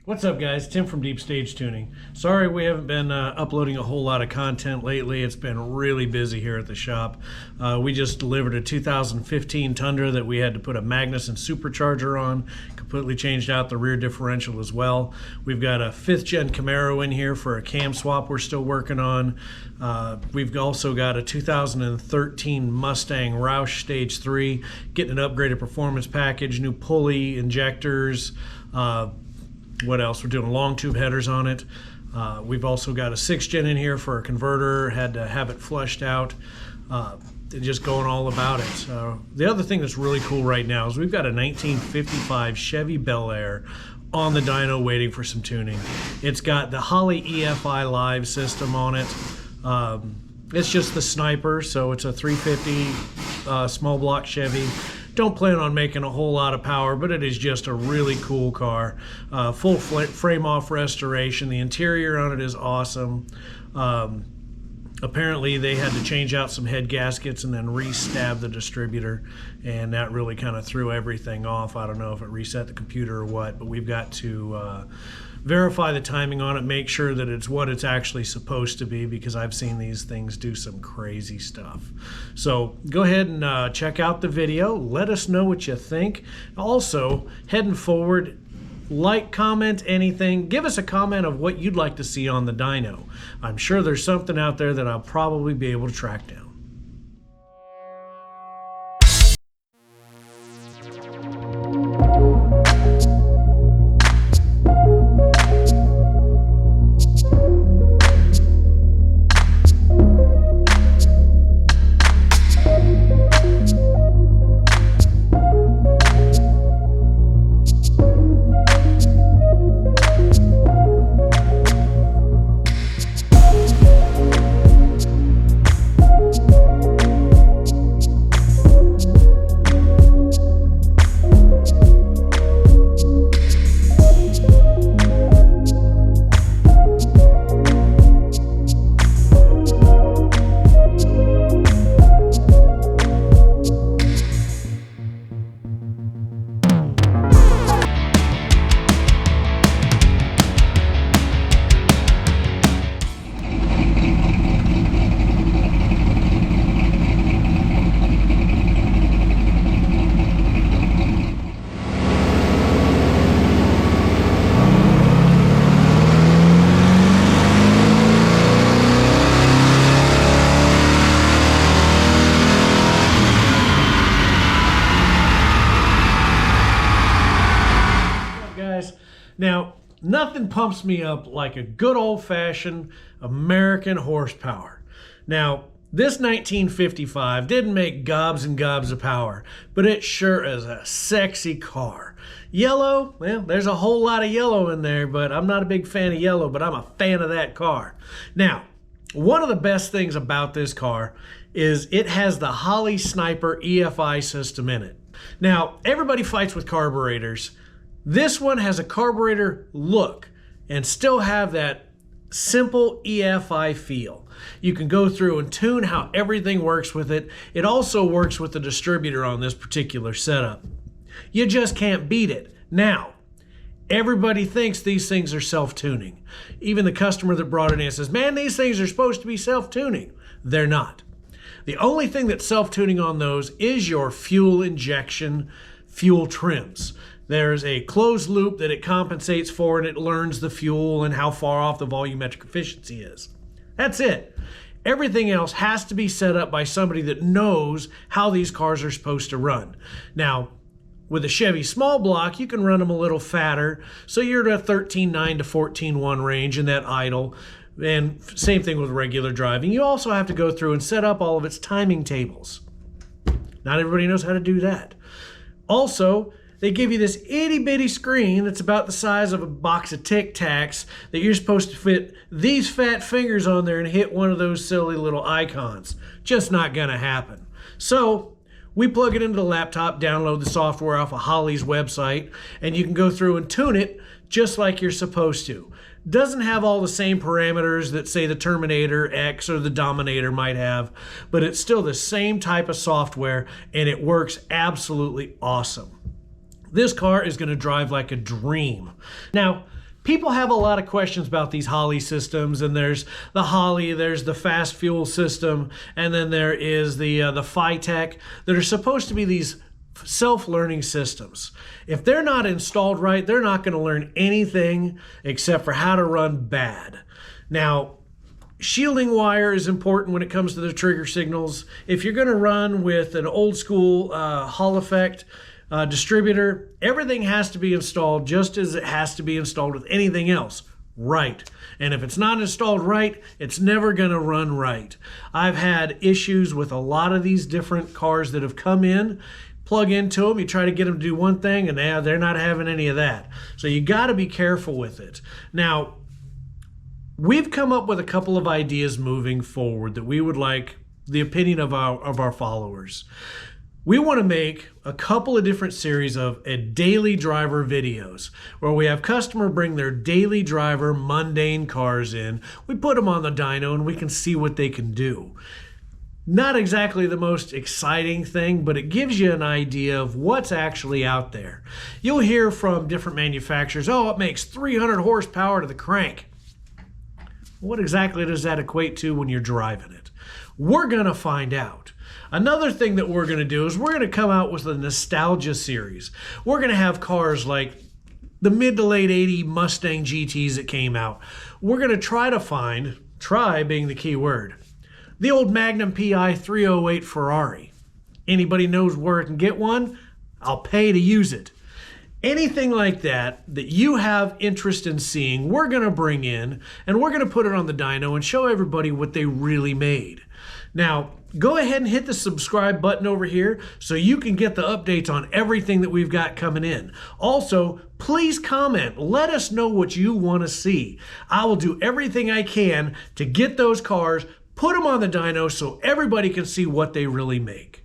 What's up, guys? Tim from Deep Stage Tuning. Sorry we haven't been uploading a whole lot of content lately. It's been really busy here at the shop. We just delivered a 2015 Tundra that we had to put a Magnuson supercharger on, completely changed out the rear differential as well. We've got a 5th gen Camaro in here for a cam swap we're still working on. We've also got a 2013 Mustang Roush Stage 3, getting an upgraded performance package, new pulley, injectors, what else? We're doing long tube headers on it. We've also got a 6th gen in here for a converter, had to have it flushed out, just going all about it. The other thing that's really cool right now is we've got a 1955 Chevy Bel Air on the dyno waiting for some tuning. It's got the Holley EFI Live system on it. It's just the Sniper, so it's a 350 small block Chevy. Don't plan on making a whole lot of power, but it is just a really cool car. Full frame off restoration. The interior on it is awesome. Apparently they had to change out some head gaskets and then re-stab the distributor, and that really kind of threw everything off. I don't know if it reset the computer or what, but we've got to verify the timing on it, make sure that it's what it's actually supposed to be, because I've seen these things do some crazy stuff. So go ahead and check out the video. Let us know what you think. Also, heading forward, like, comment, anything. Give us a comment of what you'd like to see on the dyno. I'm sure there's something out there that I'll probably be able to track down. Now, nothing pumps me up like a good old-fashioned American horsepower. Now, this 1955 didn't make gobs and gobs of power, but it sure is a sexy car. Yellow, well, there's a whole lot of yellow in there, but I'm not a big fan of yellow, but I'm a fan of that car. Now, one of the best things about this car is it has the Holley Sniper EFI system in it. Now, everybody fights with carburetors. This one has a carburetor look and still have that simple EFI feel. You can go through and tune how everything works with it. It also works with the distributor on this particular setup. You just can't beat it. Now, everybody thinks these things are self-tuning. Even the customer that brought it in says, man, these things are supposed to be self-tuning. They're not. The only thing that's self-tuning on those is your fuel injection, fuel trims. There's a closed loop that it compensates for, and it learns the fuel and how far off the volumetric efficiency is. That's it. Everything else has to be set up by somebody that knows how these cars are supposed to run. Now, with a Chevy small block, you can run them a little fatter, so you're at a 13.9 to 14.1 range in that idle. And same thing with regular driving. You also have to go through and set up all of its timing tables. Not everybody knows how to do that. Also, they give you this itty bitty screen that's about the size of a box of Tic Tacs that you're supposed to fit these fat fingers on there and hit one of those silly little icons. Just not gonna happen. So we plug it into the laptop, download the software off of Holley's website, and you can go through and tune it just like you're supposed to. Doesn't have all the same parameters that, say, the Terminator X or the Dominator might have, but it's still the same type of software, and it works absolutely awesome. This car is going to drive like a dream. Now, people have a lot of questions about these Holley systems, and there's the Holley, there's the fast fuel system, and then there is the Phytech that are supposed to be these self-learning systems. If they're not installed right, they're not going to learn anything except for how to run bad. Now, shielding wire is important when it comes to the trigger signals. If you're going to run with an old school Hall effect distributor, everything has to be installed just as it has to be installed with anything else, right. And if it's not installed right, it's never going to run right. I've had issues with a lot of these different cars that have come in, plug into them, you try to get them to do one thing, and they're not having any of that. So you got to be careful with it. Now, we've come up with a couple of ideas moving forward that we would like the opinion of our followers. We want to make a couple of different series of daily driver videos where we have customer bring their daily driver mundane cars in. We put them on the dyno and we can see what they can do. Not exactly the most exciting thing, but it gives you an idea of what's actually out there. You'll hear from different manufacturers, oh, it makes 300 horsepower to the crank. What exactly does that equate to when you're driving it? We're going to find out. Another thing that we're going to do is we're going to come out with a nostalgia series. We're going to have cars like the mid to late 80 Mustang GTs that came out. We're going to try to find, try being the key word, the old Magnum PI 308 Ferrari. Anybody knows where it can get one? I'll pay to use it. Anything like that you have interest in seeing, we're going to bring in and we're going to put it on the dyno and show everybody what they really made. Now, go ahead and hit the subscribe button over here so you can get the updates on everything that we've got coming in. Also, please comment. Let us know what you want to see. I will do everything I can to get those cars, put them on the dyno so everybody can see what they really make.